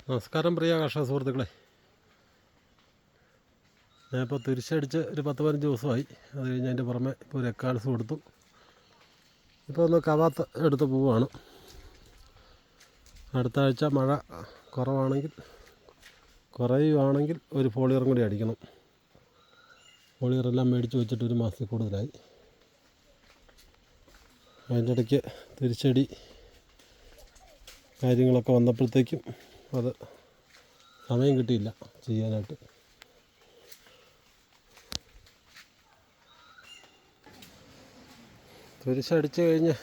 നമസ്കാരം പ്രിയ കർഷക സുഹൃത്തുക്കളെ. ഞാനിപ്പോൾ തുരിശടിച്ച് ഒരു 10-15 ദിവസമായി. അത് കഴിഞ്ഞ് അതിൻ്റെ പുറമെ ഇപ്പോൾ ഒരു എക്കാലസ് കൊടുത്തു. ഇപ്പോൾ ഒന്ന് കവാത്ത് എടുത്ത് പോവുകയാണ്. അടുത്ത ആഴ്ച മഴ കുറയുവാണെങ്കിൽ ഒരു ഫോളിയറും കൂടി അടിക്കണം. ഫോളിയറെല്ലാം മേടിച്ച് വെച്ചിട്ട് ഒരു മാസത്തിൽ കൂടുതലായി. അതിൻ്റെ ഇടയ്ക്ക് തുരിശടി കാര്യങ്ങളൊക്കെ വന്നപ്പോഴത്തേക്കും അത് സമയം കിട്ടിയില്ല ചെയ്യാനായിട്ട്. തുരിശടിച്ച് കഴിഞ്ഞ്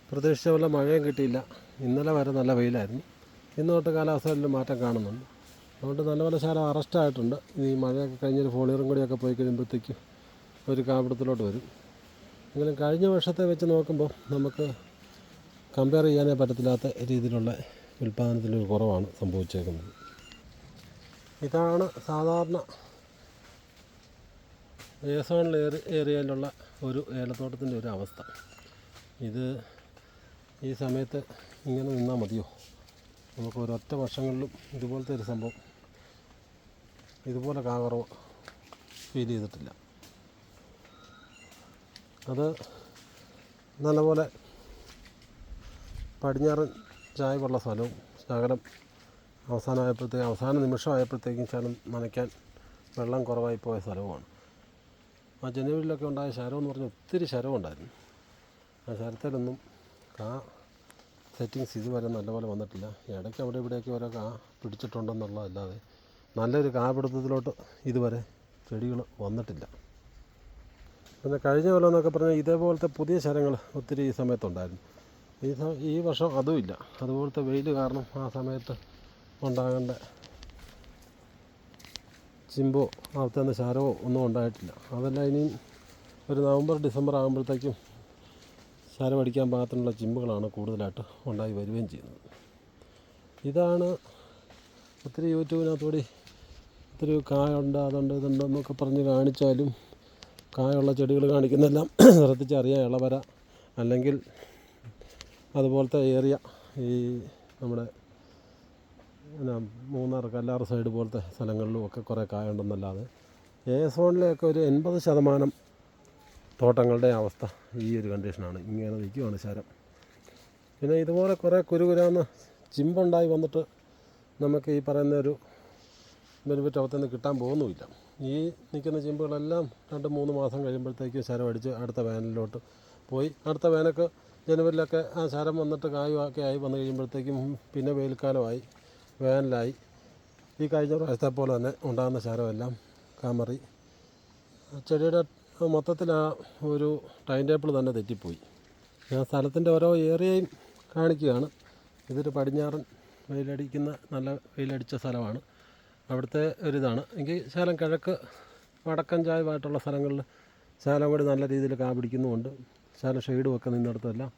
പ്രതീക്ഷിച്ച പോലെ മഴയും കിട്ടിയില്ല. ഇന്നലെ വരെ നല്ല വെയിലായിരുന്നു. ഇന്ന് തൊട്ട് കാലാവസ്ഥയിൽ മാറ്റം കാണുന്നുണ്ട്. അതുകൊണ്ട് നല്ലപോലെ ശാലം അറസ്റ്റായിട്ടുണ്ട്. ഈ മഴയൊക്കെ കഴിഞ്ഞൊരു ഫോളിയറും കൂടിയൊക്കെ പോയി കഴിയുമ്പോഴത്തേക്കും ഒരു കാപിടത്തിലോട്ട് വരും. എങ്കിലും കഴിഞ്ഞ വർഷത്തെ വെച്ച് നോക്കുമ്പോൾ നമുക്ക് കമ്പയർ ചെയ്യാനേ പറ്റത്തില്ലാത്ത രീതിയിലുള്ള ഉൽപ്പാദനത്തിലൊരു കുറവാണ് സംഭവിച്ചേക്കുന്നത്. ഇതാണ് സാധാരണ ഏസോൺ ഏരിയയിലുള്ള ഒരു ഏലത്തോട്ടത്തിൻ്റെ ഒരു അവസ്ഥ. ഇത് ഈ സമയത്ത് ഇങ്ങനെ നിന്നാൽ മതിയോ? നമുക്ക് ഒരൊറ്റ വർഷങ്ങളിലും ഇതുപോലത്തെ ഒരു സംഭവം, ഇതുപോലെ കാകറവ് ഫീൽ ചെയ്തിട്ടില്ല. അത് നല്ലപോലെ പടിഞ്ഞാറൻ ചായവുള്ള സ്ഥലവും ശകലം അവസാന നിമിഷമായപ്പോഴത്തേക്കും ശകലം നനയ്ക്കാൻ വെള്ളം കുറവായി പോയ സ്ഥലവുമാണ്. ആ ജനുവരിയിലൊക്കെ ഉണ്ടായ ശരം എന്ന് പറഞ്ഞാൽ ഒത്തിരി ശരമുണ്ടായിരുന്നു. ആ ശരത്തിലൊന്നും കാ സെറ്റിങ്സ് ഇതുവരെ നല്ലപോലെ വന്നിട്ടില്ല. ഇടയ്ക്ക് അവിടെ ഇവിടെയൊക്കെ ഓരോ കാ പിടിച്ചിട്ടുണ്ടെന്നുള്ളതല്ലാതെ നല്ലൊരു കാപിടുത്തത്തിലോട്ട് ഇതുവരെ ചെടികൾ വന്നിട്ടില്ല. പിന്നെ കഴിഞ്ഞ കൊല്ലം എന്നൊക്കെ പറഞ്ഞാൽ ഇതേപോലത്തെ പുതിയ ശരങ്ങൾ ഒത്തിരി ഈ സമയത്തുണ്ടായിരുന്നു. ഈ വർഷം അതുമില്ല. അതുപോലത്തെ വെയിൽ കാരണം ആ സമയത്ത് ഉണ്ടാകേണ്ട ചിമ്പോ അകത്തുനിന്ന് ശരമോ ഒന്നും ഉണ്ടായിട്ടില്ല. അതെല്ലാം ഇനിയും ഒരു നവംബർ ഡിസംബർ ആകുമ്പോഴത്തേക്കും ശരമടിക്കാൻ പാകത്തിനുള്ള ചിമ്പുകളാണ് കൂടുതലായിട്ട് ഉണ്ടായി വരികയും ചെയ്യുന്നത്. ഇതാണ് ഒത്തിരി യൂട്യൂബിനകത്തുകൂടി ഒത്തിരി കായുണ്ട് അതുണ്ട് ഇതുണ്ടെന്നൊക്കെ പറഞ്ഞ് കാണിച്ചാലും കായുള്ള ചെടികൾ കാണിക്കുന്നതെല്ലാം ശ്രദ്ധിച്ചറിയാം. ഇളവര അല്ലെങ്കിൽ അതുപോലത്തെ ഏരിയ ഈ നമ്മുടെ മൂന്നാർ കല്ലാറ് സൈഡ് പോലത്തെ സ്ഥലങ്ങളിലും ഒക്കെ കുറേ കായുണ്ടെന്നല്ലാതെ ഏസോണിലെയൊക്കെ ഒരു 80% തോട്ടങ്ങളുടെ അവസ്ഥ ഈ ഒരു കണ്ടീഷനാണ്. ഇങ്ങനെ നിൽക്കുകയാണ് ശരം. പിന്നെ ഇതുപോലെ കുറേ കുരുകുരാന്ന് ചിമ്പുണ്ടായി വന്നിട്ട് നമുക്ക് ഈ പറയുന്ന ഒരു ബെനിഫിറ്റ് അകത്തുനിന്ന് കിട്ടാൻ പോകുന്നുമില്ല. ഈ നിൽക്കുന്ന ചിമ്പുകളെല്ലാം 2-3 മാസം കഴിയുമ്പോഴത്തേക്ക് ശരം അടിച്ച് അടുത്ത വേനലിലോട്ട് പോയി. അടുത്ത വേനൽക്ക് ജനുവരിയിലൊക്കെ ആ ശരം വന്നിട്ട് കായുമൊക്കെ ആയി വന്നു കഴിയുമ്പോഴത്തേക്കും പിന്നെ വെയിൽക്കാലമായി, വേനലായി. ഈ കഴിഞ്ഞ പ്രാവശ്യത്തെ പോലെ തന്നെ ഉണ്ടാകുന്ന ശരമെല്ലാം കാമറി ചെടിയുടെ മൊത്തത്തിൽ ആ ഒരു ടൈം ടേബിൾ തന്നെ തെറ്റിപ്പോയി. ഞാൻ സ്ഥലത്തിൻ്റെ ഓരോ ഏരിയയും കാണിക്കുകയാണ്. ഇതൊരു പടിഞ്ഞാറൻ വെയിലടിക്കുന്ന നല്ല വെയിലടിച്ച സ്ഥലമാണ്. അവിടുത്തെ ഒരിതാണ്. എങ്കിൽ ശകലം കിഴക്ക് വടക്കൻ ചായമായിട്ടുള്ള സ്ഥലങ്ങളിൽ ശകലം കൂടി നല്ല രീതിയിൽ കാ പിടിക്കുന്നുമുണ്ട്. ശകലം ഷെയ്ഡും ഒക്കെ നിന്നിടത്തെല്ലാം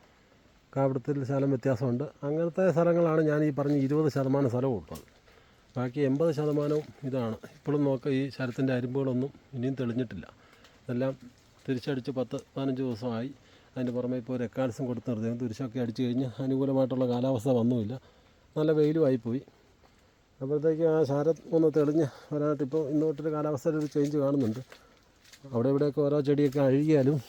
കാപിടുത്തത്തിൽ ശകലം വ്യത്യാസമുണ്ട്. അങ്ങനത്തെ സ്ഥലങ്ങളാണ് ഞാൻ ഈ പറഞ്ഞ 20% സ്ഥലവും ഉള്ളത്. ബാക്കി 80% ഇതാണ്. ഇപ്പോഴും നോക്കുക, ഈ ശരത്തിൻ്റെ അരിമ്പുകളൊന്നും ഇനിയും തെളിഞ്ഞിട്ടില്ല. ഇതെല്ലാം തിരിച്ചടിച്ച് 10-15 ദിവസമായി. അതിൻ്റെ പുറമെ ഇപ്പോൾ ഒരു എക്കാലസും കൊടുത്ത് നിർത്തി. തുരിശൊക്കെ അടിച്ച് കഴിഞ്ഞ് അനുകൂലമായിട്ടുള്ള കാലാവസ്ഥ വന്നുമില്ല. നല്ല വെയിലുമായിപ്പോയി. അപ്പോഴത്തേക്ക് ആ ശരം ഒന്ന് തെളിഞ്ഞ് വരാനായിട്ട് ഇപ്പോൾ ഇന്നോട്ടൊരു കാലാവസ്ഥയിൽ ഒരു ചേഞ്ച് കാണുന്നുണ്ട്. അവിടെ ഇവിടെയൊക്കെ ഓരോ ചെടിയൊക്കെ അഴുകിയാലും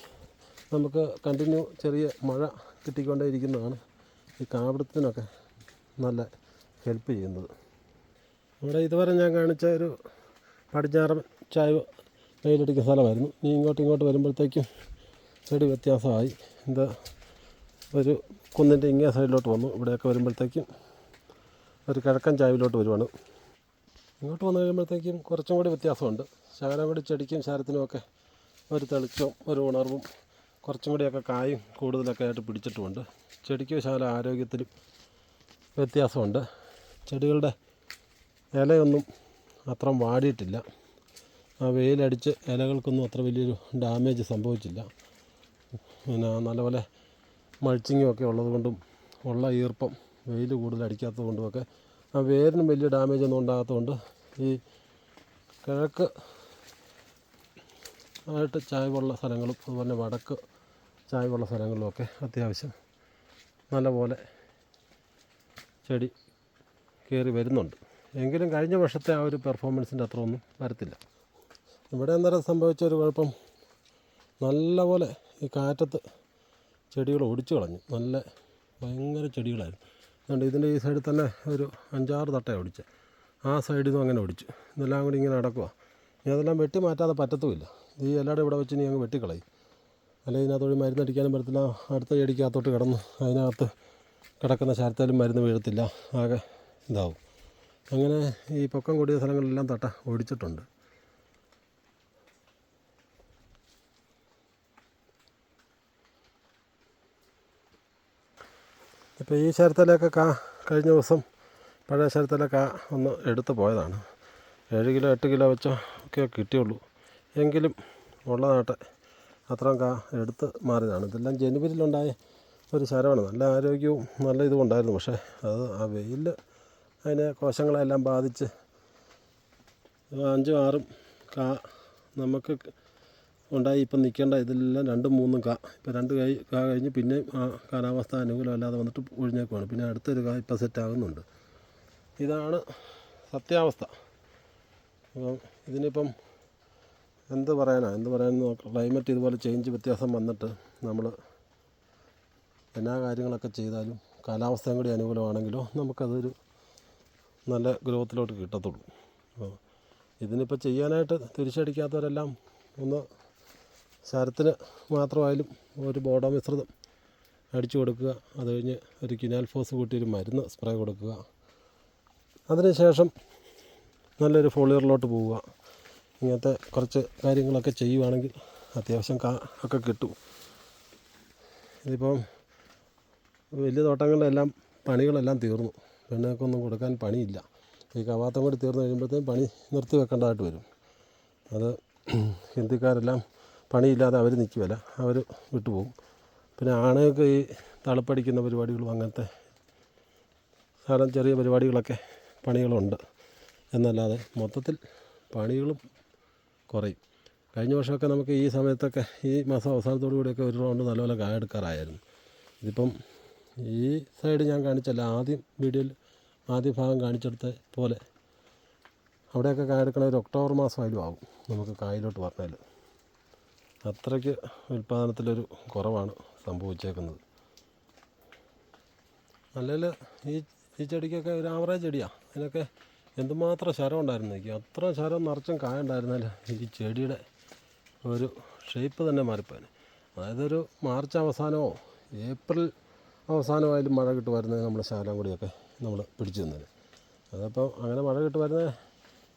നമുക്ക് കണ്ടിന്യൂ ചെറിയ മഴ കിട്ടിക്കൊണ്ടേ ഇരിക്കുന്നതാണ് ഈ കാപിടുത്തത്തിനൊക്കെ നല്ല ഹെൽപ്പ് ചെയ്യുന്നത്. ഇവിടെ ഇതുവരെ ഞാൻ കാണിച്ച ഒരു പടിഞ്ഞാറൻ ചായ വെയിലടിക്കുന്ന സ്ഥലമായിരുന്നു. ഇനി ഇങ്ങോട്ട് വരുമ്പോഴത്തേക്കും ചെടി വ്യത്യാസമായി. ഇത് ഒരു കുന്നിൻ്റെ ഇങ്ങേ സൈഡിലോട്ട് വന്നു. ഇവിടെയൊക്കെ വരുമ്പോഴത്തേക്കും ഒരു കിഴക്കൻ ചായവിലോട്ട് വരുവാണ്. ഇങ്ങോട്ട് വന്നു കഴിയുമ്പോഴത്തേക്കും കുറച്ചും കൂടി വ്യത്യാസമുണ്ട്. ശകലം കൂടി ചെടിക്കും ശരത്തിനുമൊക്കെ ഒരു തെളിച്ചവും ഒരു ഉണർവും കുറച്ചും കൂടിയൊക്കെ കായും കൂടുതലൊക്കെ ആയിട്ട് പിടിച്ചിട്ടുമുണ്ട്. ചെടിക്ക് ശകലം ആരോഗ്യത്തിലും വ്യത്യാസമുണ്ട്. ചെടികളുടെ ഇലയൊന്നും അത്ര വാടിയിട്ടില്ല. ആ വെയിലടിച്ച് ഇലകൾക്കൊന്നും അത്ര വലിയൊരു ഡാമേജ് സംഭവിച്ചില്ല. പിന്നെ നല്ലപോലെ മൾച്ചിങ്ങും ഒക്കെ ഉള്ളതുകൊണ്ടും ഉള്ള ഈർപ്പം വെയിൽ കൂടുതൽ അടിക്കാത്തത് കൊണ്ടുമൊക്കെ ആ വേരിനും വലിയ ഡാമേജ് ഒന്നും ഉണ്ടാകാത്തതുകൊണ്ട് ഈ കിഴക്ക് ആയിട്ട് ചായവുള്ള സ്ഥലങ്ങളും അതുപോലെ വടക്ക് ചായവുള്ള സ്ഥലങ്ങളിലുമൊക്കെ അത്യാവശ്യം നല്ലപോലെ ചെടി കയറി വരുന്നുണ്ട്. എങ്കിലും കഴിഞ്ഞ വർഷത്തെ ആ ഒരു പെർഫോമൻസിൻ്റെ അത്ര ഒന്നും വരത്തില്ല. ഇവിടെ അന്നേരം സംഭവിച്ചൊരു കുഴപ്പം, നല്ലപോലെ ഈ കാറ്റത്ത് ചെടികൾ ഒടിച്ചു കളഞ്ഞു. ഭയങ്കര ചെടികളായിരുന്നു. അതുകൊണ്ട് ഇതിൻ്റെ ഈ സൈഡിൽ തന്നെ ഒരു 5-6 തട്ടയാണ് ഒടിച്ചത്. ആ സൈഡിൽ നിന്നും അങ്ങനെ ഒടിച്ചു. ഇതെല്ലാം കൂടി ഇങ്ങനെ നടക്കുക. ഇനി അതെല്ലാം വെട്ടി മാറ്റാതെ പറ്റത്തുമില്ല. ഈ എല്ലാവരും ഇവിടെ വെച്ച് ഇനി അങ്ങ് വെട്ടിക്കളയും. അല്ലെങ്കിൽ ഇതിനകത്തോട് മരുന്നടിക്കാനും പറ്റത്തില്ല. അടുത്ത ചെടിക്കകത്തോട്ട് കിടന്ന് അതിനകത്ത് കിടക്കുന്ന ശരത്താലും മരുന്ന് വീഴത്തില്ല, ആകെ ഇതാവും. അങ്ങനെ ഈ പൊക്കം കൂടിയ സ്ഥലങ്ങളിലെല്ലാം തട്ട ഒടിച്ചിട്ടുണ്ട്. ഇപ്പോൾ ഈ ശരത്തിലൊക്കെ കഴിഞ്ഞ ദിവസം പഴയ ശരത്തിലൊക്കെ ഒന്ന് എടുത്ത് പോയതാണ്. 7 കിലോ 8 കിലോ വെച്ചോ ഒക്കെ കിട്ടിയുള്ളൂ. എങ്കിലും ഉള്ള നാട്ടെ അത്രയും എടുത്ത് മാറിയതാണ്. ഇതെല്ലാം ജനുവരിയിലുണ്ടായ ഒരു ശരമാണ്. നല്ല ആരോഗ്യവും നല്ല ഇതും ഉണ്ടായിരുന്നു. പക്ഷേ അത് ആ വെയിൽ അതിനെ കോശങ്ങളെല്ലാം ബാധിച്ച് 5-6 നമുക്ക് ഉണ്ടായി. ഇപ്പം നിൽക്കേണ്ട ഇതെല്ലാം 2-3 ഇപ്പോൾ 2 കഴിഞ്ഞ് പിന്നെയും ആ കാലാവസ്ഥ അനുകൂലമല്ലാതെ വന്നിട്ട് ഒഴിഞ്ഞേക്കുവാണ്. പിന്നെ അടുത്തൊരു ഇപ്പം സെറ്റാകുന്നുണ്ട്. ഇതാണ് സത്യാവസ്ഥ. അപ്പം ഇതിനിപ്പം എന്ത് പറയാനെന്ന് നോക്കാം. ക്ലൈമറ്റ് ഇതുപോലെ വ്യത്യാസം വന്നിട്ട് നമ്മൾ എല്ലാ കാര്യങ്ങളൊക്കെ ചെയ്താലും കാലാവസ്ഥയും കൂടി അനുകൂലമാണെങ്കിലോ നമുക്കതൊരു നല്ല ഗ്രോത്തിലോട്ട് കിട്ടത്തുള്ളൂ. അപ്പോൾ ഇതിനിപ്പോൾ ചെയ്യാനായിട്ട് തിരിച്ചടിക്കാത്തവരെല്ലാം ഒന്ന് ശരത്തിന് മാത്രമായാലും ഒരു ബോഡോ മിശ്രിതം അടിച്ചു കൊടുക്കുക. അത് കഴിഞ്ഞ് ഒരു കിനാൽഫോസ് കൂട്ടി ഒരു മരുന്ന് സ്പ്രേ കൊടുക്കുക. അതിനുശേഷം നല്ലൊരു ഫോളിയറിലോട്ട് പോവുക. ഇങ്ങനത്തെ കുറച്ച് കാര്യങ്ങളൊക്കെ ചെയ്യുവാണെങ്കിൽ അത്യാവശ്യം ഒക്കെ കിട്ടും. ഇതിപ്പം വലിയ തോട്ടങ്ങളിലെല്ലാം പണികളെല്ലാം തീർന്നു. പെണ്ണുങ്ങൾക്കൊന്നും കൊടുക്കാൻ പണിയില്ല. ഈ കവാത്തം കൂടി തീർന്നു കഴിയുമ്പോഴത്തേക്കും പണി നിർത്തി വെക്കേണ്ടതായിട്ട് വരും. അത് ഹിന്ദിക്കാരെല്ലാം പണിയില്ലാതെ അവർ നിൽക്കുകയില്ല, അവർ വിട്ടുപോകും. പിന്നെ ആണുങ്ങൾക്ക് ഈ തളപ്പടിക്കുന്ന പരിപാടികളും അങ്ങനത്തെ ചെറിയ പരിപാടികളൊക്കെ പണികളുണ്ട് എന്നല്ലാതെ മൊത്തത്തിൽ പണികളും കുറയും. കഴിഞ്ഞ വർഷമൊക്കെ നമുക്ക് ഈ സമയത്തൊക്കെ ഈ മാസം അവസാനത്തോടു കൂടിയൊക്കെ ഒരു റൗണ്ട് നല്ലപോലെ കായെടുക്കാറായിരുന്നു. ഇതിപ്പം ഈ സൈഡ് ഞാൻ കാണിച്ചല്ല, വീഡിയോയിൽ ആദ്യ ഭാഗം കാണിച്ചെടുത്ത പോലെ അവിടെയൊക്കെ കായെടുക്കണ ഒരു ഒക്ടോബർ മാസമായാലും ആകും നമുക്ക് കായിലോട്ട് പറഞ്ഞാൽ. അത്രയ്ക്ക് ഉൽപ്പാദനത്തിലൊരു കുറവാണ് സംഭവിച്ചേക്കുന്നത്. അല്ലെങ്കിൽ ഈ ചെടിക്കൊക്കെ ഒരു ആവറേജ് ചെടിയാണ്. അതിനൊക്കെ എന്തുമാത്രം ശരം ഉണ്ടായിരുന്നു. അത്ര ശരം നിറച്ചും കായ ഉണ്ടായിരുന്നാൽ ഈ ചെടിയുടെ ഒരു ഷേപ്പ് തന്നെ മാറിപ്പോയി. അതായത് ഒരു മാർച്ച് അവസാനമോ ഏപ്രിൽ അവസാനമായാലും മഴ കിട്ടുമായിരുന്നത് നമ്മൾ ശകലം കൂടിയൊക്കെ നമ്മൾ പിടിച്ചു നിന്നത്. അതപ്പോൾ അങ്ങനെ മഴ കിട്ടുമായിരുന്നത്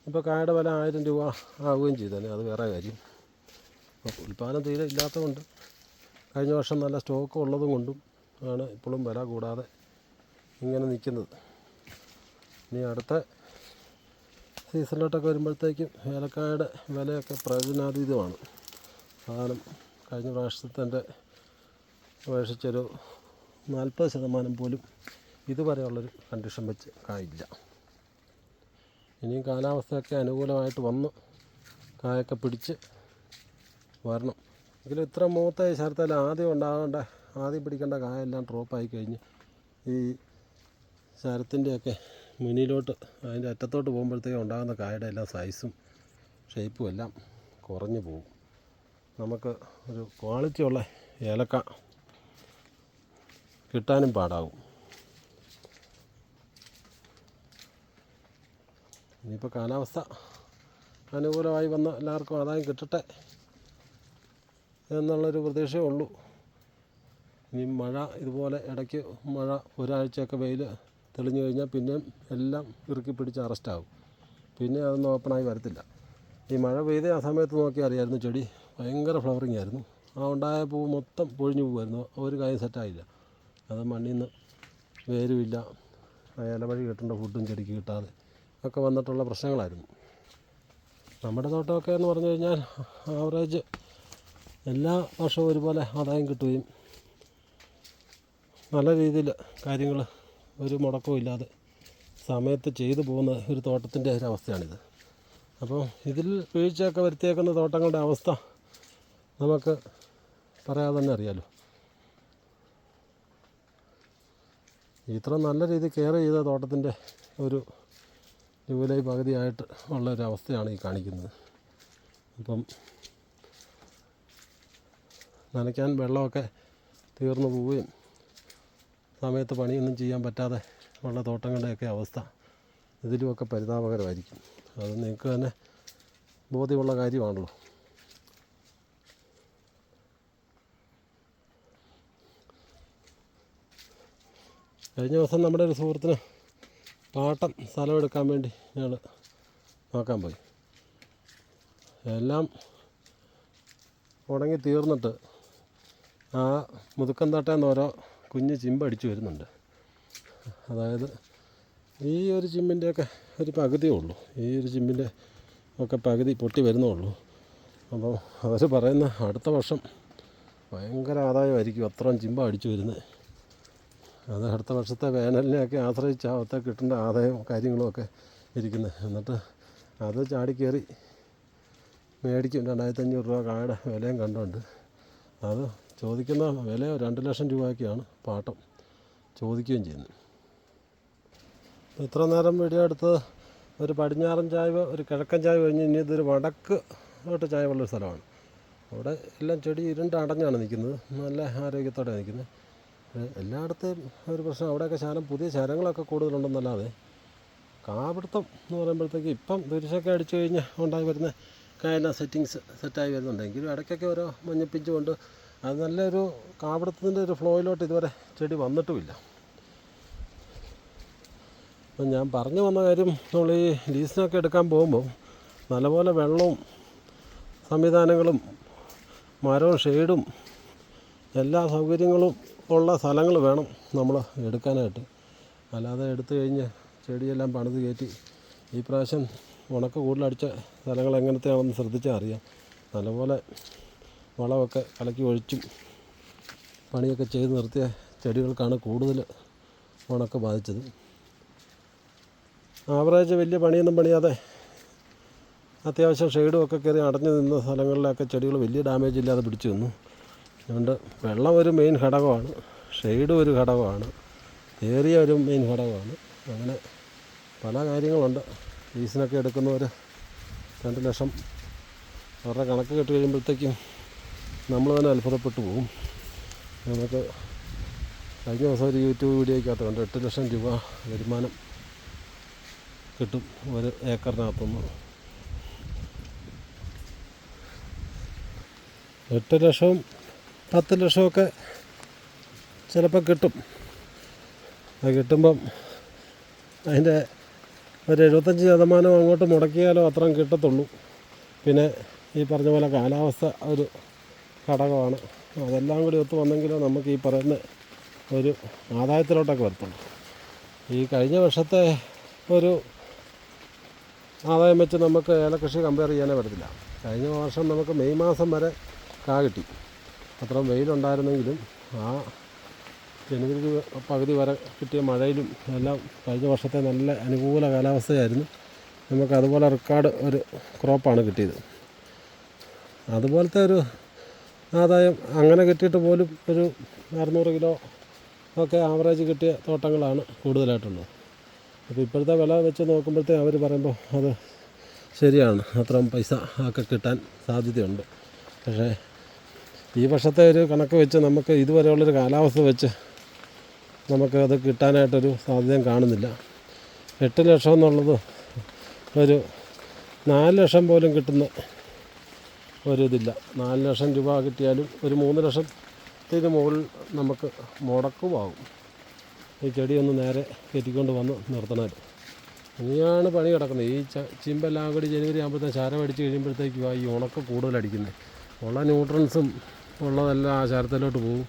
ഇപ്പോൾ കായയുടെ വില 1000 രൂപ ആവുകയും ചെയ്തേനെ. അത് വേറെ കാര്യം. അപ്പോൾ ഉൽപ്പാദനം തീരെ ഇല്ലാത്തതുകൊണ്ട് കഴിഞ്ഞ വർഷം നല്ല സ്റ്റോക്ക് ഉള്ളതും കൊണ്ടും ആണ് ഇപ്പോഴും വില കൂടാതെ ഇങ്ങനെ നിൽക്കുന്നത്. ഇനി അടുത്ത സീസണിലോട്ടൊക്കെ വരുമ്പോഴത്തേക്കും ഏലക്കായുടെ വിലയൊക്കെ പ്രയോജനാതീതമാണ്. സാധനം കഴിഞ്ഞ പ്രാവശ്യത്തിൻ്റെ അപേക്ഷിച്ചൊരു 40% പോലും ഇതുവരെയുള്ളൊരു കണ്ടീഷൻ വെച്ച് കായില്ല. ഇനിയും കാലാവസ്ഥയൊക്കെ അനുകൂലമായിട്ട് വന്ന് കായൊക്കെ പിടിച്ച് വരണം. എങ്കിലും ഇത്ര മൂത്ത ശരത്തിൽ ആദ്യം പിടിക്കേണ്ട കായെല്ലാം ഡ്രോപ്പായി കഴിഞ്ഞ് ഈ ശരത്തിൻ്റെയൊക്കെ മുന്നിലോട്ട് അതിൻ്റെ അറ്റത്തോട്ട് പോകുമ്പോഴത്തേക്കും ഉണ്ടാകുന്ന കായയുടെ എല്ലാ സൈസും ഷേപ്പും എല്ലാം കുറഞ്ഞു പോകും. നമുക്ക് ഒരു ക്വാളിറ്റിയുള്ള ഏലക്ക കിട്ടാനും പാടാകും. ഇനിയിപ്പോൾ കാലാവസ്ഥ അനുകൂലമായി വന്ന് എല്ലാവർക്കും ആദായം കിട്ടട്ടെ എന്നുള്ളൊരു പ്രതീക്ഷയേ ഉള്ളൂ. ഇനി മഴ ഇതുപോലെ ഇടയ്ക്ക് മഴ ഒരാഴ്ചയൊക്കെ വെയിൽ തെളിഞ്ഞു കഴിഞ്ഞാൽ പിന്നെയും എല്ലാം ഇറുക്കി പിടിച്ച് അറസ്റ്റാകും. പിന്നെ അതൊന്നും ഓപ്പണായി വരത്തില്ല. ഈ മഴ പെയ്ത ആ സമയത്ത് നോക്കിയാൽ അറിയായിരുന്നു ചെടി ഭയങ്കര ഫ്ലവറിങ് ആയിരുന്നു. ആ ഉണ്ടായ പൂവ് മൊത്തം പൊഴിഞ്ഞു പോകുമായിരുന്നു. ഒരു കാര്യം സെറ്റായില്ല. അത് മണ്ണിൽ നിന്ന് വേരുമില്ല, ഇല വഴി കിട്ടേണ്ട ഫുഡും ചെടിക്ക് കിട്ടാതെ ഒക്കെ വന്നിട്ടുള്ള പ്രശ്നങ്ങളായിരുന്നു. നമ്മുടെ തോട്ടമൊക്കെ എന്ന് പറഞ്ഞു കഴിഞ്ഞാൽ ആവറേജ് എല്ലാ വർഷവും ഒരുപോലെ ആദായം കിട്ടുകയും നല്ല രീതിയിൽ കാര്യങ്ങൾ ഒരു മുടക്കവും ഇല്ലാതെ സമയത്ത് ചെയ്തു പോകുന്ന ഒരു തോട്ടത്തിൻ്റെ ഒരവസ്ഥയാണിത്. അപ്പോൾ ഇതിൽ വീഴ്ചയൊക്കെ വരുത്തിയേക്കുന്ന തോട്ടങ്ങളുടെ അവസ്ഥ നമുക്ക് പറയാതെ തന്നെ അറിയാലോ. ഇത്ര നല്ല രീതിയിൽ കെയർ ചെയ്ത തോട്ടത്തിൻ്റെ ഒരു ജൂലൈ പകുതിയായിട്ട് ഉള്ളൊരവസ്ഥയാണ് ഈ കാണിക്കുന്നത്. അപ്പം നനയ്ക്കാൻ വെള്ളമൊക്കെ തീർന്നു പോവുകയും സമയത്ത് പണിയൊന്നും ചെയ്യാൻ പറ്റാതെ ഉള്ള തോട്ടങ്ങളുടെയൊക്കെ അവസ്ഥ ഇതിലുമൊക്കെ പരിതാപകരമായിരിക്കും. അത് നിങ്ങൾക്ക് തന്നെ ബോധ്യമുള്ള കാര്യമാണല്ലോ. കഴിഞ്ഞ ദിവസം നമ്മുടെ ഒരു സുഹൃത്തിന് പാട്ടം സ്ഥലമെടുക്കാൻ വേണ്ടി ഞങ്ങൾ നോക്കാൻ പോയി. എല്ലാം ഉണങ്ങി തീർന്നിട്ട് ആ മുതുക്കൻ തട്ടേന്ന് ഓരോ കുഞ്ഞ് ചിമ്പടിച്ച് വരുന്നുണ്ട്. അതായത് ഈ ഒരു ചിമ്മിൻ്റെയൊക്കെ ഒരു പകുതിയേ ഉള്ളൂ, ഈ ഒരു ചിമ്മിൻ്റെ ഒക്കെ പകുതി പൊട്ടി വരുന്നുള്ളൂ. അപ്പോൾ അവർ പറയുന്ന അടുത്ത വർഷം ഭയങ്കര ആദായമായിരിക്കും അത്രയും ചിമ്പ അടിച്ചു വരുന്നത്. അത് അടുത്ത വർഷത്തെ വേനലിനെയൊക്കെ ആശ്രയിച്ചാവത്തെ കിട്ടേണ്ട ആദായം കാര്യങ്ങളുമൊക്കെ ഇരിക്കുന്നത്. എന്നിട്ട് അത് ചാടിക്കയറി മേടിക്കും. 2500 രൂപ കായുടെ വിലയും കണ്ടുണ്ട്. അത് ചോദിക്കുന്ന വില 2 ലക്ഷം രൂപയ്ക്കാണ് പാട്ടം ചോദിക്കുകയും ചെയ്യുന്നത്. ഇത്ര നേരം വീഡിയോ എടുത്തത് ഒരു പടിഞ്ഞാറൻ ചായ്വ്, ഒരു കിഴക്കൻ ചായ്വ് കഴിഞ്ഞ് ഇനി ഇതൊരു വടക്കോട്ട് ചായവുള്ളൊരു സ്ഥലമാണ്. അവിടെ എല്ലാം ചെടി ഇരുണ്ടടഞ്ഞാണ് നിൽക്കുന്നത്, നല്ല ആരോഗ്യത്തോടെ നിൽക്കുന്നത്. എല്ലായിടത്തെയും ഒരു പ്രശ്നം അവിടെയൊക്കെ ശാലം പുതിയ ശരങ്ങളൊക്കെ കൂടുതലുണ്ടെന്നല്ലാതെ കാപിടുത്തം എന്ന് പറയുമ്പോഴത്തേക്ക് ഇപ്പം തുരിശൊക്കെ അടിച്ചു കഴിഞ്ഞ് ഉണ്ടായി വരുന്ന കായെല്ലാം സെറ്റായി വരുന്നുണ്ടെങ്കിലും ഇടയ്ക്കൊക്കെ ഓരോ മഞ്ഞപ്പിഞ്ച് കൊണ്ട് അത് നല്ലൊരു കാപിടുത്തത്തിൻ്റെ ഒരു ഫ്ലോയിലോട്ട് ഇതുവരെ ചെടി വന്നിട്ടുമില്ല. അപ്പം ഞാൻ പറഞ്ഞു വന്ന കാര്യം, നമ്മൾ ഈ ലീസിനൊക്കെ എടുക്കാൻ പോകുമ്പോൾ നല്ലപോലെ വെള്ളവും സംവിധാനങ്ങളും മരവും ഷെയ്ഡും എല്ലാ സൗകര്യങ്ങളും ഉള്ള സ്ഥലങ്ങൾ വേണം നമ്മൾ എടുക്കാനായിട്ട്. അല്ലാതെ എടുത്തു കഴിഞ്ഞ് ചെടിയെല്ലാം പണിത് കയറ്റി ഈ പ്രാവശ്യം ഉണക്ക് കൂടുതലടിച്ച സ്ഥലങ്ങൾ എങ്ങനത്തെയാണെന്ന് ശ്രദ്ധിച്ചാൽ അറിയാം. നല്ലപോലെ വളമൊക്കെ കലക്കി ഒഴിച്ചും പണിയൊക്കെ ചെയ്ത് നിർത്തിയ ചെടികൾക്കാണ് കൂടുതൽ ഉണക്ക് ബാധിച്ചത്. ആവറേജ് വലിയ പണിയൊന്നും പണിയാതെ അത്യാവശ്യം ഷെയ്ഡും ഒക്കെ കയറി അടഞ്ഞു നിന്ന സ്ഥലങ്ങളിലൊക്കെ ചെടികൾ വലിയ ഡാമേജ് ഇല്ലാതെ പിടിച്ചു നിന്നു. അതുകൊണ്ട് വെള്ളം ഒരു മെയിൻ ഘടകമാണ്, ഷെയ്ഡ് ഒരു ഘടകമാണ്, ഏറിയ ഒരു മെയിൻ ഘടകമാണ്. അങ്ങനെ പല കാര്യങ്ങളുണ്ട്. ലീസിനൊക്കെ എടുക്കുന്നവർ 2 ലക്ഷം അവരുടെ കണക്ക് കേട്ട് കഴിയുമ്പോഴത്തേക്കും നമ്മൾ തന്നെ അത്ഭുതപ്പെട്ടു പോകും. നമുക്ക് കഴിഞ്ഞ ദിവസം ഒരു യൂട്യൂബ് വീഡിയോയ്ക്കകത്ത് കണ്ട് 8 ലക്ഷം രൂപ വരുമാനം കിട്ടും ഒരു ഏക്കറിനകത്തുനിന്ന്. 8 ലക്ഷവും 10 ലക്ഷമൊക്കെ ചിലപ്പോൾ കിട്ടും. അത് കിട്ടുമ്പം അതിൻ്റെ ഒരു 75% അങ്ങോട്ട് മുടക്കിയാലോ അത്രയും കിട്ടത്തുള്ളൂ. പിന്നെ ഈ പറഞ്ഞ പോലെ കാലാവസ്ഥ ഒരു ഘടകമാണ്. അതെല്ലാം കൂടി ഒത്തു വന്നെങ്കിലോ നമുക്ക് ഈ പറയുന്ന ഒരു ആദായത്തിലോട്ടൊക്കെ വരത്തുള്ളൂ. ഈ കഴിഞ്ഞ വർഷത്തെ ഒരു ആദായം വെച്ച് നമുക്ക് ഏലകൃഷി കമ്പയർ ചെയ്യാനേ പറ്റത്തില്ല. കഴിഞ്ഞ വർഷം നമുക്ക് മെയ് മാസം വരെ കാ കിട്ടി. അത്രയും വെയിലുണ്ടായിരുന്നെങ്കിലും ആ ജനുവരി പകുതി വരെ കിട്ടിയ മഴയിലും എല്ലാം കഴിഞ്ഞ വർഷത്തെ നല്ല അനുകൂല കാലാവസ്ഥയായിരുന്നു. നമുക്ക് അതുപോലെ റെക്കോർഡ് ഒരു ക്രോപ്പാണ് കിട്ടിയത്. അതുപോലത്തെ ഒരു ആദായം അങ്ങനെ കിട്ടിയിട്ട് പോലും ഒരു 600 കിലോ ഒക്കെ ആവറേജ് കിട്ടിയ തോട്ടങ്ങളാണ് കൂടുതലായിട്ടുള്ളത്. അപ്പോൾ ഇപ്പോഴത്തെ വില വെച്ച് നോക്കുമ്പോഴത്തേ അവർ പറയുമ്പോൾ അത് ശരിയാണ്, അത്രയും പൈസ ഒക്കെ കിട്ടാൻ സാധ്യതയുണ്ട്. പക്ഷേ ഈ വർഷത്തെ ഒരു കണക്ക് വെച്ച് നമുക്ക് ഇതുവരെയുള്ളൊരു കാലാവസ്ഥ വെച്ച് നമുക്ക് അത് കിട്ടാനായിട്ടൊരു സാധ്യതയും കാണുന്നില്ല. 8 ലക്ഷം എന്നുള്ളത് ഒരു 4 ലക്ഷം പോലും കിട്ടുന്ന ഒരിതില്ല. 4 ലക്ഷം രൂപ കിട്ടിയാലും ഒരു 3 ലക്ഷത്തിന് മുകളിൽ നമുക്ക് മുടക്കുമാകും ഈ ചെടിയൊന്ന് നേരെ കയറ്റിക്കൊണ്ട് വന്ന് നിർത്തണത്. ഇനിയാണ് പണി കിടക്കുന്നത്. ഈ ചിമ്പെല്ലാം കൂടി ജനുവരി ആകുമ്പോഴത്തേക്ക് ചാരം അടിച്ച് കഴിയുമ്പോഴത്തേക്കും ഈ ഉണക്ക് കൂടുതലടിക്കുന്നത്. ഉള്ള ന്യൂട്രൻസും ഉള്ളതെല്ലാം ആ ചാരത്തിലോട്ട് പോകും.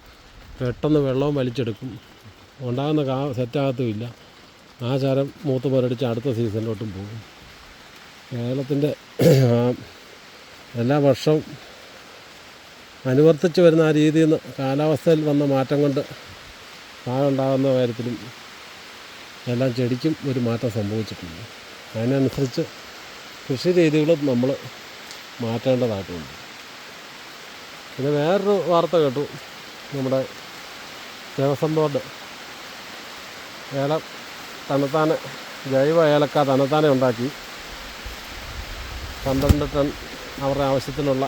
പെട്ടെന്ന് വെള്ളവും വലിച്ചെടുക്കും. ഉണ്ടാകുന്ന കാ സെറ്റാകത്തുമില്ല. ആ ചാരം മൂത്ത് പോരടിച്ച് അടുത്ത സീസണിലോട്ടും പോകും. കേരളത്തിൻ്റെ എല്ലാ വർഷവും അനുവർത്തിച്ച് വരുന്ന ആ രീതിയിൽ നിന്ന് കാലാവസ്ഥയിൽ വന്ന മാറ്റം കൊണ്ട് കായുണ്ടാകുന്ന കാര്യത്തിലും എല്ലാം ചെടിക്കും ഒരു മാറ്റം സംഭവിച്ചിട്ടുണ്ട്. അതിനനുസരിച്ച് കൃഷി രീതികളും നമ്മൾ മാറ്റേണ്ടതായിട്ടുണ്ട്. പിന്നെ വേറൊരു വാർത്ത കേട്ടു. നമ്മുടെ ദേവസ്വം ബോർഡ് ഏല തന്നെത്താനെ ജൈവ ഏലക്ക തന്നെത്താനെ ഉണ്ടാക്കി 12 ടൺ അവരുടെ ആവശ്യത്തിനുള്ള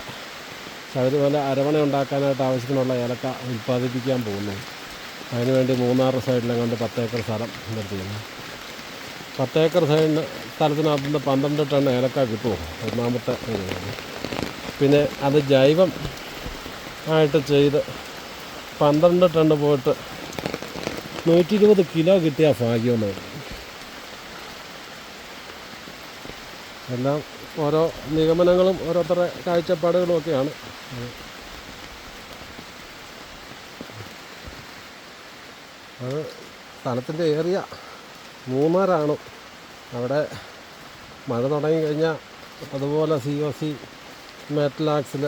ശബരിമല അരവണ ഉണ്ടാക്കാനായിട്ട് ആവശ്യത്തിനുള്ള ഏലക്ക ഉൽപ്പാദിപ്പിക്കാൻ പോകുന്നു. അതിനുവേണ്ടി മൂന്നാർ സൈഡിലെങ്ങാണ്ട് 10 ഏക്കർ സ്ഥലം നിർത്തിയിരുന്നു. 10 ഏക്കർ സ്ഥലത്തിനകത്ത് നിന്ന് 12 ടൺ ഏലക്ക കിട്ടുമോ? ഒന്നാമത്തെ ഇത്. പിന്നെ അത് ജൈവം ആയിട്ട് ചെയ്ത് 12 ടണ്ണ് പോയിട്ട് 120 കിലോ കിട്ടിയ ഭാഗ്യമെന്നാണ്. എല്ലാം ഓരോ നിഗമനങ്ങളും ഓരോരുത്തരുടെ കാഴ്ചപ്പാടുകളും ഒക്കെയാണ്. അത് സ്ഥലത്തിൻ്റെ ഏരിയ മൂന്നാറാണ്. അവിടെ മഴ തുടങ്ങിക്കഴിഞ്ഞാൽ അതുപോലെ COC മെറ്റലാക്സിൽ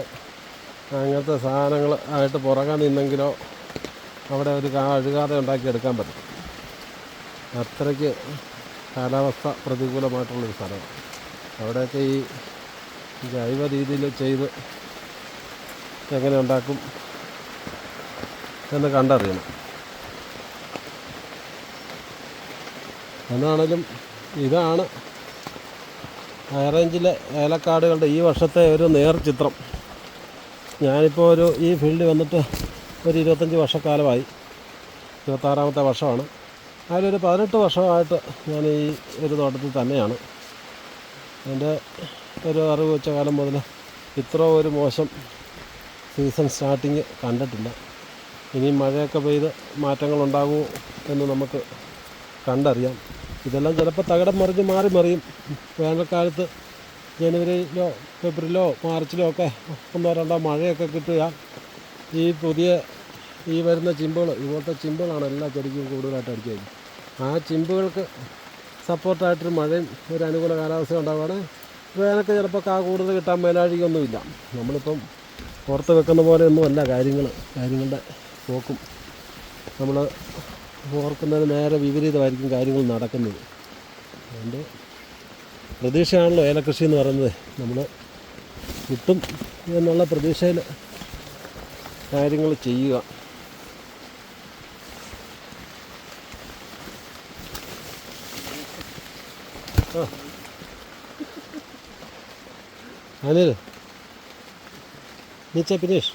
അങ്ങനത്തെ സാധനങ്ങൾ ആയിട്ട് പുറകെ നിന്നെങ്കിലോ അവിടെ ഒരു അഴുകാതെ ഉണ്ടാക്കിയെടുക്കാൻ പറ്റും. അത്രയ്ക്ക് കാലാവസ്ഥ പ്രതികൂലമായിട്ടുള്ളൊരു സ്ഥലമാണ്. അവിടെയൊക്കെ ഈ ജൈവ രീതിയിൽ ചെയ്ത് എങ്ങനെ ഉണ്ടാക്കും എന്ന് കണ്ടറിയണം. എന്നാണേലും ഇതാണ് ഹൈറേഞ്ചിലെ ഏലക്കാടുകളുടെ ഈ വർഷത്തെ ഒരു നേർചിത്രം. ഞാനിപ്പോൾ ഈ ഫീൽഡിൽ വന്നിട്ട് ഒരു 25 വർഷക്കാലമായി. 26ാമത്തെ വർഷമാണ്. അതിലൊരു 18 വർഷമായിട്ട് ഞാൻ ഈ ഒരു തോട്ടത്തിൽ തന്നെയാണ്. എൻ്റെ ഒരു അറിവ് വെച്ച കാലം മുതൽ ഇത്ര ഒരു മോശം സീസൺ സ്റ്റാർട്ടിങ് കണ്ടിട്ടില്ല. ഇനിയും മഴയൊക്കെ പെയ്ത് മാറ്റങ്ങളുണ്ടാകുമോ എന്ന് നമുക്ക് കണ്ടറിയാം. ഇതെല്ലാം ചിലപ്പോൾ തകിടം മറിഞ്ഞ് മറിയും. വേനൽക്കാലത്ത് ജനുവരിയിലോ ഫെബ്രുവരിയിലോ മാർച്ചിലോ ഒക്കെ 1-2 മഴയൊക്കെ കിട്ടുക. ഈ വരുന്ന ചിമ്പുകൾ, ഇതുപോലത്തെ ചിമ്പുകളാണ് എല്ലാ ചെടിക്കും കൂടുതലായിട്ട് അടിക്കുന്നത്. ആ ചിമ്പുകൾക്ക് സപ്പോർട്ടായിട്ടൊരു മഴയും ഒരു അനുകൂല കാലാവസ്ഥ ഉണ്ടാവുകയാണ്. വേനൽക്ക് ചിലപ്പോൾ കൂടുതൽ കിട്ടാൻ മേലാഴികയൊന്നുമില്ല. നമ്മളിപ്പം പുറത്ത് വെക്കുന്ന പോലെയൊന്നുമല്ല കാര്യങ്ങളുടെ പോക്കും. നമ്മൾ ഓർക്കുന്നതിന് നേരെ വിപരീതമായിരിക്കും കാര്യങ്ങൾ നടക്കുന്നത്. അതുകൊണ്ട് പ്രതീക്ഷയാണല്ലോ ഏലകൃഷി എന്ന് പറയുന്നത്. നമ്മൾ കിട്ടും എന്നുള്ള പ്രതീക്ഷയിൽ കാര്യങ്ങൾ ചെയ്യുക. अनिल नीचे फिनिश.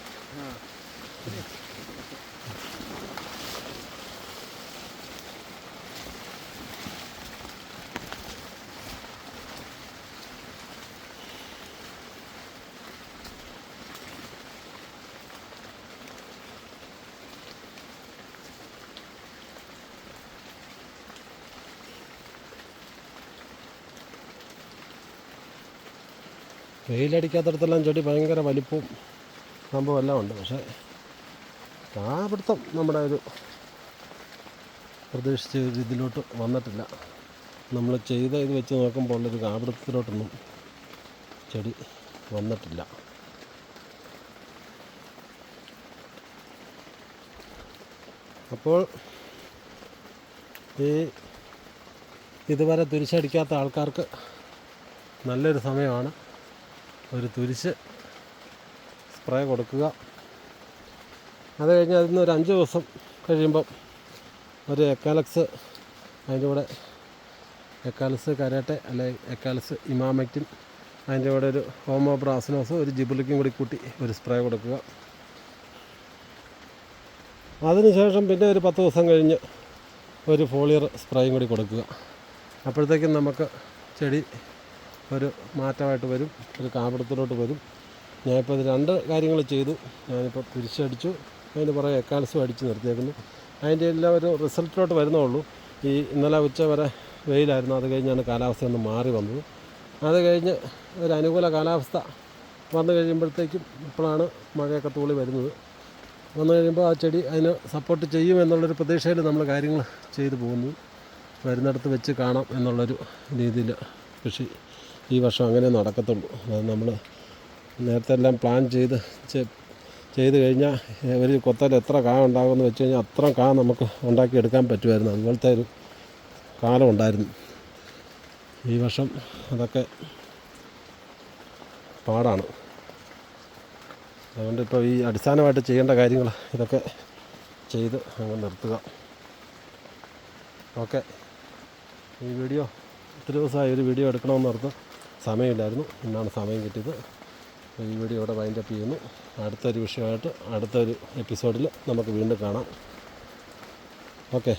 വെയിലടിക്കാത്തടത്തെല്ലാം ചെടി ഭയങ്കര വലിപ്പവും സംഭവം എല്ലാം ഉണ്ട്. പക്ഷേ കാപിടുത്തം നമ്മുടെ ഒരു പ്രതീക്ഷിച്ച ഒരു ഇതിലോട്ട് വന്നിട്ടില്ല. നമ്മൾ ചെയ്ത ഇത് വെച്ച് നോക്കുമ്പോൾ ഉള്ളൊരു കാപിടുത്തത്തിലോട്ടൊന്നും ചെടി വന്നിട്ടില്ല. അപ്പോൾ ഇതുവരെ തുരിശടിക്കാത്ത ആൾക്കാർക്ക് നല്ലൊരു സമയമാണ്. ഒരു തുരിശ് സ്പ്രേ കൊടുക്കുക. അത് കഴിഞ്ഞ് അതിൽ നിന്ന് ഒരു 5 ദിവസം കഴിയുമ്പം ഒരു എക്കാലക്സ്, അതിൻ്റെ കൂടെ എക്കാലസ് കരാട്ടെ അല്ലെങ്കിൽ എക്കാലസ് ഇമാമെക്റ്റിൻ, അതിൻ്റെ കൂടെ ഒരു ഹോമോബ്രാസിനോസ്, ഒരു ജിബുലിക്കും കൂടി കൂട്ടി ഒരു സ്പ്രേ കൊടുക്കുക. അതിനുശേഷം പിന്നെ ഒരു 10 ദിവസം കഴിഞ്ഞ് ഒരു ഫോളിയർ സ്പ്രേയും കൂടി കൊടുക്കുക. അപ്പോഴത്തേക്കും നമുക്ക് ചെടി ഒരു മാറ്റമായിട്ട് വരും, ഒരു കാപിടുത്തത്തിലോട്ട് വരും. ഞാനിപ്പോൾ ഇത് 2 കാര്യങ്ങൾ ചെയ്തു. ഞാനിപ്പോൾ തുരിശടിച്ചു, അതിന് പുറകെ എക്കാലസും അടിച്ച് നിർത്തിയേക്കുന്നു. അതിൻ്റെ എല്ലാം ഒരു റിസൾട്ടിലോട്ട് വരുന്നുള്ളൂ. ഇന്നലെ ഉച്ച വരെ വെയിലായിരുന്നു. അത് കഴിഞ്ഞാണ് കാലാവസ്ഥ ഒന്ന് മാറി വന്നത്. അത് കഴിഞ്ഞ് ഒരു അനുകൂല കാലാവസ്ഥ വന്നു കഴിയുമ്പോഴത്തേക്കും ഇപ്പോഴാണ് മഴയൊക്കെ തൂളി വരുന്നത്. വന്നു കഴിയുമ്പോൾ ആ ചെടി അതിന് സപ്പോർട്ട് ചെയ്യുമെന്നുള്ളൊരു പ്രതീക്ഷയിൽ നമ്മൾ കാര്യങ്ങൾ ചെയ്തു പോകുന്നു. വരുന്നിടത്ത് വെച്ച് കാണാം എന്നുള്ളൊരു രീതിയിൽ കൃഷി ഈ വർഷം അങ്ങനെ നടക്കത്തുള്ളൂ. അത് നമ്മൾ നേരത്തെ എല്ലാം പ്ലാൻ ചെയ്ത് കഴിഞ്ഞാൽ ഒരു കൊത്തൽ എത്ര കാ ഉണ്ടാകുമെന്ന് വെച്ച് കഴിഞ്ഞാൽ അത്ര കാ നമുക്ക് ഉണ്ടാക്കിയെടുക്കാൻ പറ്റുമായിരുന്നു. അതുപോലത്തെ ഒരു കാലം ഉണ്ടായിരുന്നു. ഈ വർഷം അതൊക്കെ പാടാണ്. അതുകൊണ്ട് ഇപ്പോൾ ഈ അടിസ്ഥാനമായിട്ട് ചെയ്യേണ്ട കാര്യങ്ങൾ ഇതൊക്കെ ചെയ്ത് അങ്ങ് നിർത്തുക. ഓക്കെ, ഈ വീഡിയോ ഒത്തിരി ദിവസമായി ഒരു വീഡിയോ എടുക്കണമെന്നോർത്ത് സമയമില്ലായിരുന്നു. ഇന്നാണ് സമയം കിട്ടിയത്. അപ്പോൾ ഈ വീഡിയോ ഇവിടെ വൈൻഡപ്പ് ചെയ്യുന്നു. അടുത്തൊരു വിഷയമായിട്ട് അടുത്തൊരു എപ്പിസോഡിൽ നമുക്ക് വീണ്ടും കാണാം. ഓക്കെ.